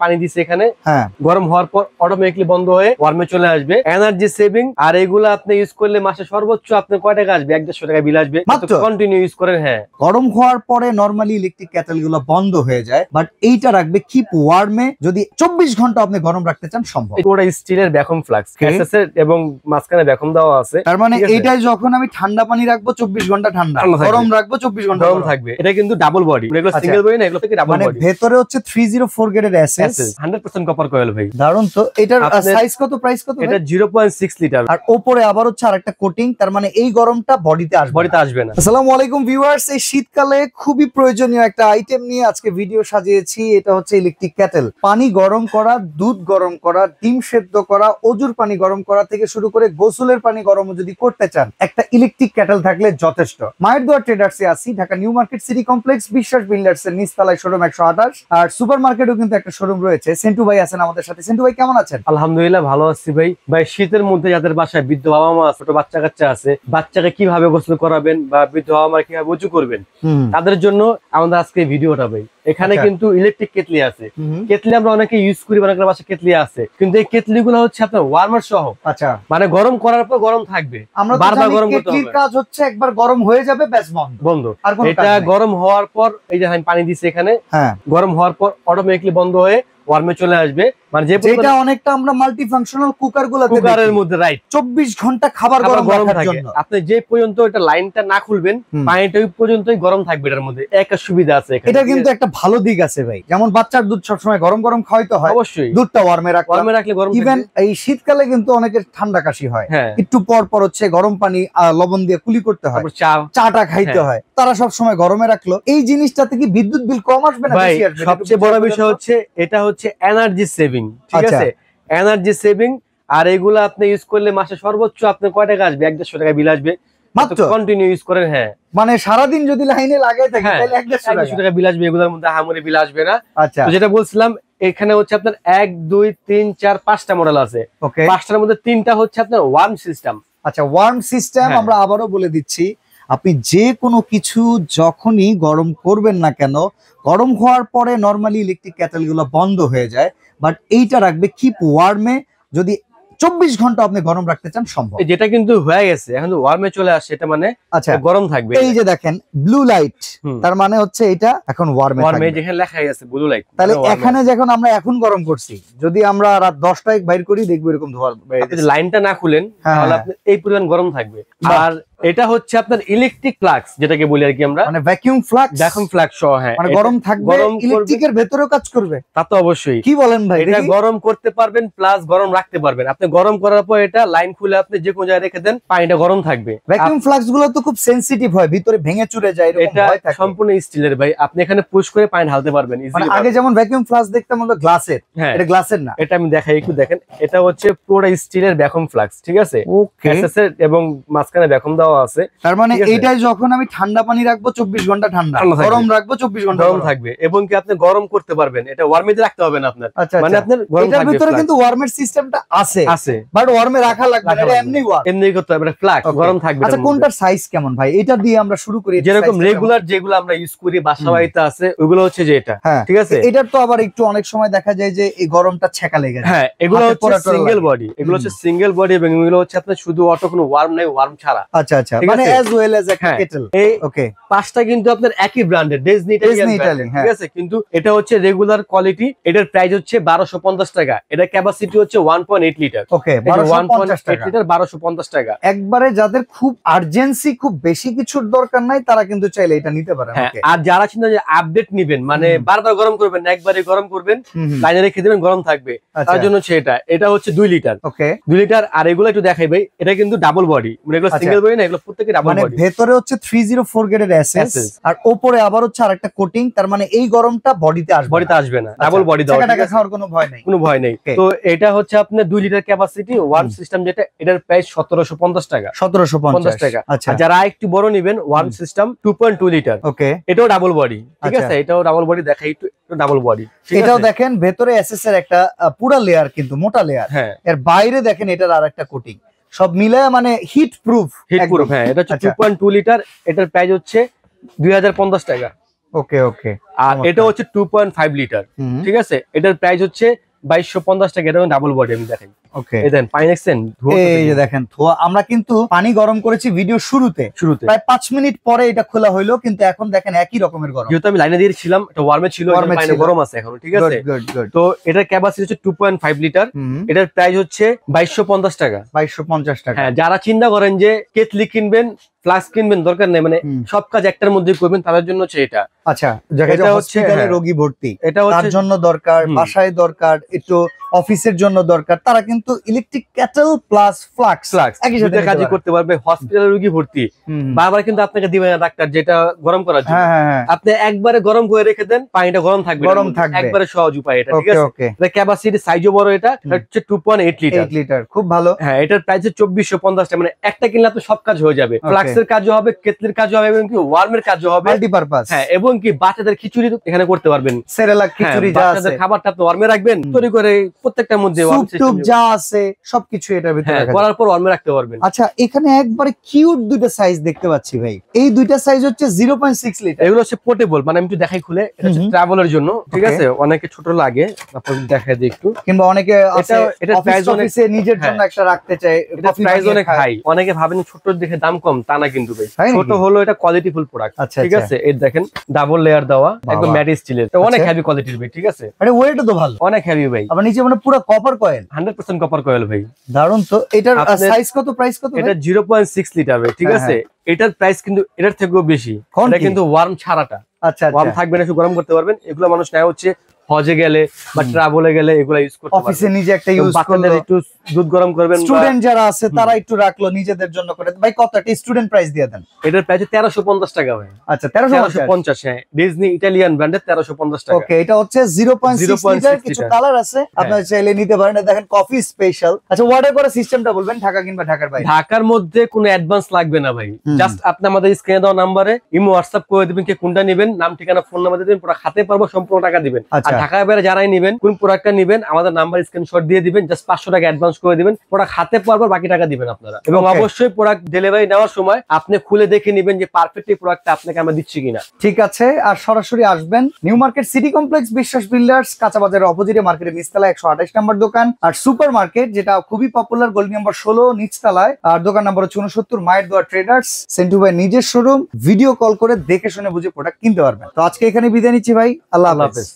পানি দিচ্ছে এখানে, গরম হওয়ার পর অটোমেটিকলি বন্ধ হয়ে ওয়ার্মে চলে আসবে। Energy saving. আর এগুলো আপনি ইউজ করলে মাসে সর্বোচ্চ আপনি কয় টাকা আসবে? 1-150 টাকা বিল আসবে কন্টিনিউ ইউজ করেন। হ্যাঁ, গরম হওয়ার পরে নরমালি ইলেকট্রিক কেটেল গুলো বন্ধ হয়ে যায়, বাট এইটা রাখবে কিপ ওয়ার্মে, যদি 24 ঘন্টা আপনি গরম রাখতে চান সম্ভব। পুরো স্টিলের ভ্যাকুয়াম ফ্লাক্স এবং মাঝখানে ভ্যাকুয়াম দেওয়া আছে। তার মানে এইটাই যখন আমি ঠান্ডা পানি রাখবো 24 ঘন্টা ঠান্ডা, গরম রাখবো 24 ঘন্টা গরম থাকবে। এটা কিন্তু ডাবল বডি, এগুলো সিঙ্গেল বডি না, এগুলো থেকে ডাবল বডি। ভেতরে হচ্ছে 304 গ্রেডের এসএস 100% কপার কয়েল ভাই। দারুন। তো এটার সাইজ কত, প্রাইস কত? এটা 0.6 লিটার। আর উপরে আবার হচ্ছে আরেকটা কোটিং, তার মানে এই গরমটা বডিতে আসবে না। আসসালামু আলাইকুম ভিউয়ার্স, এই শীতকালে খুবই প্রয়োজনীয় একটা আইটেম নিয়ে আজকে ভিডিও সাজিয়েছি। এটা হচ্ছে ইলেকট্রিক কেটেল। পানি গরম করা, দুধ গরম করা, ডিম সেদ্ধ করা, অজুর পানি গরম করা থেকে শুরু করে গোসলের পানি গরম যদি করতে চান, একটা ইলেকট্রিক কেটেল থাকলে যথেষ্ট। মায়ের দোয়া ট্রেডার্সে আছি, Dhaka new market city complex, বিশ্বাস বিল্ডার্স এর নিচতলায় শোরুম 128। আর সুপার মার্কেটেও কিন্তু একটা শোরুম রয়েছে। সেন্টু ভাই আছেন আমাদের সাথে। সেন্টু ভাই কেমন আছেন? আলহামদুলিল্লাহ ভালো আছি ভাই। ভাই শীতের মধ্যে যাদের বাসায় বৃদ্ধ বাবা মা, ছোট বাচ্চা কাচ্চা আছে, বাচ্চাকে কিভাবে গোসল করাবেন বা বৃদ্ধ বাবা মা কিভাবে উঁচু করবেন, তাদের জন্য আমাদের আজকে ভিডিওটা ভাই। এখানে কিন্তু ইলেকট্রিক কেটলি আছে। কেটলি আমরা অনেকে ইউজ করি, অনেকের বাসায় কেটলি আছে, কিন্তু এই কেটলি গুলো হচ্ছে আপনার ওয়ার্মার সহ। আচ্ছা, মানে গরম করার পর গরম থাকবে, বারবার গরম করতে হবে। কাজ হচ্ছে একবার গরম হয়ে যাবে ব্যাস বন্ধ। এটা গরম হওয়ার পর এই যে আমি পানি দিচ্ছি এখানে, গরম হওয়ার পর অটোমেটিকলি বন্ধ হয়ে ওয়ার্মে চলে আসবে। মানে যেটা অনেকটা আমরা মাল্টি ফাংশনাল কুকারের মধ্যে রাইট 24 ঘন্টা খাবার গরম রাখার জন্য। আপনি যে পর্যন্ত এটা লাইনটা না খুলবেন, পানিটা ওই পর্যন্তই গরম থাকবে। এটার মধ্যে একটা সুবিধা আছে এখানে। এটা কিন্তু একটা ভালো দিক আছে ভাই। যেমন বাচ্চার দুধ সবসময় গরম গরম খাওয়াইতে হয়, অবশ্যই দুধটা ওয়ার্মে রাখলে গরম। ইভেন এই শীতকালে কিন্তু অনেকের ঠান্ডা কাশি হয়, একটু পর পর হচ্ছে গরম পানি লবণ দিয়ে কুলি করতে হয়, চাটা খাইতে হয়, তারা সব সময় গরমে রাখলো। এই জিনিসটাতে কি বিদ্যুৎ বিল কম আসবে না বেশি আসবে? সবচেয়ে বড় বিষয় হচ্ছে এটা হচ্ছে এনার্জি সেভিং। ঠিক আছে, এনার্জি সেভিং। আর এগুলো আপনি ইউজ করলে মাসে সর্বোচ্চ আপনি কয় টাকা আসবে? 1-150 টাকা বিল আসবে মাত্র কন্টিনিউ ইউজ করেন। হ্যাঁ, মানে সারাদিন যদি লাইনে লাগাই থাকি তাহলে 1-150 টাকা বিল আসবে। এগুলোর মধ্যে হামুরি বিল আসবে না। তো যেটা বলছিলাম, এখানে হচ্ছে আপনার 1, 2, 3, 4, 5টা মডেল আছে। 5টার মধ্যে 3টা হচ্ছে আপনার ওয়ার্ম সিস্টেম। আচ্ছা, ওয়ার্ম সিস্টেম আমরা আবারও বলে দিচ্ছি, আপনি যে কোনো কিছু যখনই গরম করবেন না কেন, গরম হওয়ার পরে নরমালি ইলেকট্রিক কেটেল গুলো বন্ধ হয়ে যায়, বাট এইটা রাখবে কিপ ওয়ার্মে, যদি 24 ঘন্টা আপনি গরম রাখতে চান সম্ভব। যেটা কিন্তু হয়ে গেছে, এখন ওয়ার্মে চলে আসে, এটা মানে আচ্ছা গরম থাকবে। এই যে দেখেন ব্লু লাইট, তার মানে হচ্ছে এটা এখন ওয়ার্মে থাকবে। যেখানে লেখা আছে ব্লু লাইট, তাহলে এখানে যখন আমরা এখন গরম করছি, যদি আমরা রাত 10টায় বাইর করি দেখবো এরকম ধোঁয়া। আপনি লাইনটা না খুলেন তাহলে আপনি এই পরিমাণ গরম থাকবে। আর এটা হচ্ছে আপনার ইলেকট্রিক ফ্লাক্স, যেটাকে বলি আর কি আমরা, মানে ভ্যাকুয়াম ফ্লাক্স সহ। হ্যাঁ, মানে গরম থাকবে, ইলেকট্রিকের ভেতরেও কাজ করবে। তা তো অবশ্যই। কি বলেন ভাই? এটা গরম করতে পারবেন প্লাস গরম রাখতে পারবেন। আপনি গরম করার পর এটা লাইন খুলে আপনি যে কোনো জায়গায় রেখে দেন, পানিটা গরম থাকবে। ভ্যাকুয়াম ফ্লাক্স গুলো তো খুব সেনসিটিভ হয়, ভিতরে ভেঙে চুরে যায়, এরকম ভয় থাকে। সম্পূর্ণ স্টিলের ভাই, আপনি এখানে পুশ করে পানি ঢালতে পারবেন ইজিলি। আগে যেমন ভ্যাকুয়াম ফ্লাক্স দেখতাম হলো গ্লাসের, এটা গ্লাসের না। এটা আমি দেখাই, একটু দেখেন। এটা হচ্ছে পুরো স্টিলের ভ্যাকুয়াম ফ্লাক্স। ঠিক আছে, এবং মাঝখানে ভ্যাকুয়াম দেওয়া আছে। তার মানে এইটাই যখন আমি ঠান্ডা পানি রাখবো 24 ঘন্টা ঠান্ডা, গরম রাখবো 24 ঘন্টা গরম থাকবে। এবং কি আপনি গরম করতে পারবেন, এটা ওয়ার্মে রাখতে হবে না আপনার। মানে আপনার এটার ভিতরে কিন্তু ওয়ার্মের সিস্টেমটা আছে, বাট ওয়ার্মে রাখা লাগবে না, এটা এমনি করতে হবে, এটা ফ্লাক্স গরম থাকবে। আচ্ছা, কোনটার সাইজ কেমন ভাই? এটা দিয়ে আমরা শুরু করি। যেরকম রেগুলার যেগুলো আমরা ইউজ করি বাসা বাড়িতে আছে, ওগুলো হচ্ছে যে এটা। ঠিক আছে, এটার তো আবার একটু অনেক সময় দেখা যায় যে এই গরমটা ছেকা লেগে যায়। হ্যাঁ, এগুলো হচ্ছে সিঙ্গেল বডি, এগুলো হচ্ছে সিঙ্গেল বডি, এবং এগুলো হচ্ছে আপনার শুধু অটো, কোনো ওয়ার্ম নাই, ওয়ার্ম ছাড়া। আচ্ছা আচ্ছা, মানে as well as একটা কেটেল। ওকে, পাঁচটা কিন্তু আপনার একই ব্র্যান্ডের, ডেজনি ইটালিয়ান। ঠিক আছে, কিন্তু এটা হচ্ছে রেগুলার কোয়ালিটি। এটার প্রাইস হচ্ছে 1250 টাকা। এটা ক্যাপাসিটি হচ্ছে 1.8 লিটার। ওকে, 1.8 লিটার 1250 টাকা। একবারে যাদের খুব আর্জেন্সি, খুব বেশি কিছুর দরকার নাই, তারা কিন্তু চাইলে এটা নিতে পারে। আর যারা চিন্তা যে আপডেট নিবেন, মানে বারবার গরম করবেন না, একবারে গরম করবেন, লাইনে রেখে দিবেন, গরম থাকবে, তার জন্য হচ্ছে এটা। এটা হচ্ছে 2 লিটার। ওকে, 2 লিটার। আর এগুলো একটু দেখাই ভাই, এটা কিন্তু ডাবল বডি, মানে এগুলো সিঙ্গেল বডি না, এগুলো প্রত্যেকটা ডাবল বডি। ভেতরে হচ্ছে 304 গ্রেডের এসএস, আর উপরে আবার হচ্ছে আরেকটা কোটিং, তার মানে এই গরমটা বডিতে আসবে না। ডাবল বডি দাও, টাকা খাওয়ার কোনো ভয় নেই। তো এটা হচ্ছে আপনার 2 লিটার ক্যাপাসিটি ওয়ার্ম সিস্টেম, যেটা এটার প্রাইস 1750 টাকা। 1750 টাকা। আচ্ছা, যারা একটু বড় নেবেন, ওয়ার্ম সিস্টেম 2.2 লিটার। ওকে, এটাও ডাবল বডি। ঠিক আছে, এটাও ডাবল বডি, দেখাই একটু ডাবল বডি। এটাও দেখেন ভেতরে এসএস এর একটা পুরো লেয়ার, কিন্তু মোটা লেয়ার। এর বাইরে দেখেন এটার আরেকটা কোটিং, সব মিলে মানে হিট প্রুফ। হ্যাঁ, এটা হচ্ছে 2.2 লিটার। এটার প্রাইস হচ্ছে 2050 টাকা। ওকে ওকে। আর এটা হচ্ছে 2.5 লিটার, ঠিক আছে। এটার প্রাইস হচ্ছে 2250 টাকা। এটা ডাবল বডি, আমি দেখাই। ওকে, এই দেখেন পানি দেখছেন, এই যে দেখেন ধোয়া। আমরা কিন্তু পানি গরম করেছি ভিডিও শুরুতে প্রায় 5 মিনিট পরে এটা খোলা হইলো, কিন্তু এখন দেখেন একই রকমের গরম। যেহেতু আমি লাইনে দিয়েছিলাম, এটা ওয়ার্মে ছিল, পানি গরম আছে এখন, ঠিক আছে। তো এটার ক্যাপাসিটি হচ্ছে 2.5 লিটার। এটার প্রাইস হচ্ছে 2250 টাকা। 2250 টাকা। হ্যাঁ, যারা চিন্তা করেন যে কেটলি কিনবেন, ফ্লাস্ক কিনবেন, দরকার নেই, মানে সব কাজ একটার মধ্যে করবেন, তাদের জন্য হচ্ছে এটা। আচ্ছা, এটা হচ্ছে রোগী ভর্তি, এটা তার জন্য দরকার, বাসায় দরকার, একটু অফিসের জন্য দরকার, তারা কিন্তু ইলেকট্রিক কেটল প্লাস ফ্লাক্স একই সাথে কাজই করতে পারবে। হসপিটালে রোগী ভর্তি, বারবার কিন্তু আপনাকে দিবে না ডাক্তার যেটা গরম করার জন্য। আপনি একবারে গরম করে রেখে দেন, পানিটা গরম থাকবে, একবারে সহজ উপায় এটা, ঠিক আছে। এটা ক্যাপাসিটি সাইজও বড়, এটা হচ্ছে 2.8 লিটার। খুব ভালো। হ্যাঁ, এটার প্রাইস 2450 টাকা। মানে একটা কিনলে আপনি সব কাজ হয়ে যাবে, ফ্লাক্সের কাজও হবে, কেটলির কাজও হবে, এবং কি ওয়ার্মের কাজও হবে, মাল্টিপারপাস। হ্যাঁ, এবং কি বাচ্চাদের খিচুড়ি এখানে করতে পারবেন। সেরেলাক খিচুড়ি যা আছে, খাবারটা আপনি ওয়ার্মে রাখবেন, তৈরি করে প্রত্যেকটার মধ্যে স্যুপ যা আছে সবকিছু এটার ভিতরে রাখা করার পর ওয়ার্মে রাখতে পারবেন। আচ্ছা, এখানে একবারে কিউট দুইটা সাইজ দেখতে পাচ্ছি ভাই। এই দুইটা সাইজ হচ্ছে 0.6 লিটার। এগুলো হচ্ছে পোর্টেবল, মানে আমি একটু দেখাই খুলে, এটা হচ্ছে ট্রাভেলের জন্য, ঠিক আছে। অনেকে ছোট লাগে, আপনাদের দেখাই দিই একটু, কিংবা অনেকে আছে এটা প্রাইস অফিসে নিজের জন্য একটা রাখতে চায়, এটা প্রাইস অনেক হাই। অনেকে ভাবেন ছোট দেখে দাম কম, তা না কিন্তু ভাই, ছোট হলো এটা কোয়ালিটিফুল প্রোডাক্ট, ঠিক আছে। এই দেখেন ডাবল লেয়ার দেওয়া, একদম ম্যাট স্টিলের, অনেক হেভি কোয়ালিটির ভাই, ঠিক আছে। আরে ওয়েটও তো ভালো, অনেক হেভি ভাই। আবার নিচে মানে পুরো কপার কয়েল, 100% কপার কয়েল ভাই। দারুন তো। এটার সাইজ কত, প্রাইস কত? এটা 0.6 লিটার ভাই, ঠিক আছে। এটার প্রাইস কিন্তু এটার থেকেও বেশি, এটা কিন্তু ওয়ার্ম ছাড়াটা। আচ্ছা, ওয়ার্ম থাকবে না, শুধু গরম করতে পারবেন। এগুলো মানুষ নেয় হচ্ছে হজে গেলে বা ট্রাভেলে গেলে, এগুলো ইউজ করতে পারবেন। অফিসে নিজে একটা ইউজ করলে, একটু দুধ গরম করবেন, স্টুডেন্ট যারা আছে তারা একটু রাখলো নিজেদের জন্য করে। ভাই কত একটা স্টুডেন্ট প্রাইস দিয়ে দেন? এটার প্রাইস 1350 টাকা ভাই। আচ্ছা, 1350। হ্যাঁ, ডিজনি ইতালিয়ান ব্র্যান্ডের 1350 টাকা। ওকে, এটা হচ্ছে 0.6 লিটার। কিছু কালার আছে, আপনারা চাইলে নিতে পারেন। দেখেন কফি স্পেশাল। আচ্ছা, অর্ডার করার সিস্টেমটা বলবেন, ঢাকা কিংবা ঢাকার বাইরে? ঢাকার মধ্যে কোনো অ্যাডভান্স লাগবে না ভাই, জাস্ট আপনি আমাদের স্ক্রিনে দেওয়া নম্বরে ইমো হোয়াটসঅ্যাপ করে দিবেন, কে কোনটা নেবেন, নাম ঠিকানা ফোন নাম্বার দিবেন, পুরো হাতে পারবো, সম্পূর্ণ টাকা দিবেন। আর ঢাকার বাইরে যারাই নেবেন, কোন প্রোডাক্টটা নেবেন, আমাদের নাম্বার স্ক্রিনশট দিয়ে দিবেন, জাস্ট 500 টাকা অ্যাডভান্স করে দিবেন, প্রোডাক্ট হাতে পারবো, বাকি টাকা দিবেন আপনারা। এবং অবশ্যই প্রোডাক্ট ডেলিভারি নেওয়ার সময় আপনি খুলে দেখে নেবেন যে পারফেক্ট এই প্রোডাক্টটা আপনাকে আমরা দিচ্ছি কিনা। ঠিক আছে। আর সরাসরি আসবেন নিউ মার্কেট সিটি কমপ্লেক্স, বিশ্বাস বিল্ডার্স, কাঁচা বাজারের অপোজিটে, মার্কেটের নিচতলা 128 নম্বর দোকান। আর সুপার মার্কেট, যেটা খুবই পপুলার, গলি নম্বর 16 নিচতলায়। আর দোকান নম্বর 69 মায়ের দোয়া ট্রেডার্স, সেন্টু ভাই নিজের শোরুম। ভিডিও কল করে দেখে শুনে বুঝে প্রোডাক্ট কিনতে পারবেন। তো আজকে এখানে বিদায় নিচ্ছি ভাই, আল্লাহ হাফেজ।